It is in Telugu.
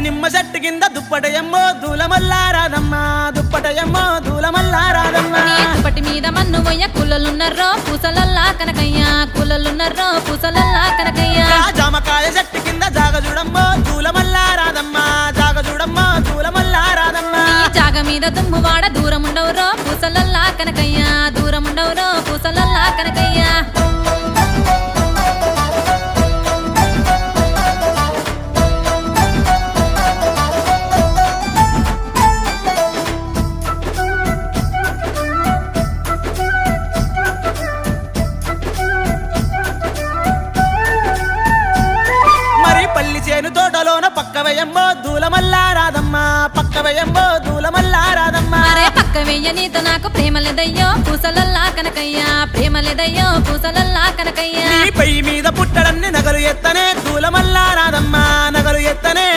నిమ్మ చెట్టు కింద దుప్పటయమ్మో దూలమల్లారాదమ్మా దుప్పటయమ్మో దూలమల్లారాదమ్మా దుప్పటి మీద మన్ను మొయ్య కుల్లలున్నర్రో పూసలల్లా కనకయ్య కుల్లలున్నర్రో పూసలల్లా కనకయ్య జామకాయ చెట్టు కింద జాగ చూడమ్మో దూలమల్లారాదమ్మా జాగ చూడమ్మో దూలమల్లారాదమ్మా జాగ మీద దుమ్ము వాడ దూరముండవురో పూసలల్లా కనకయ్య దూరముండవురో పూసలల్లా కనకయ్య పల్లి చేను తోటలోన పక్కవయమ్మో దూలమల్లారాదమ్మా పక్కవయమ్మో దూలమల్లారాదమ్మా పక్క వెయ్య నీతో నాకు ప్రేమ లేదయ్యో పూసలల్లా కనకయ్య ప్రేమ లేదయ్యో పూసలల్లా కనకయ్య పై మీద పుట్టడన్ని నగలు ఎత్తనే దూలమల్లారాదమ్మా నగలు ఎత్తనే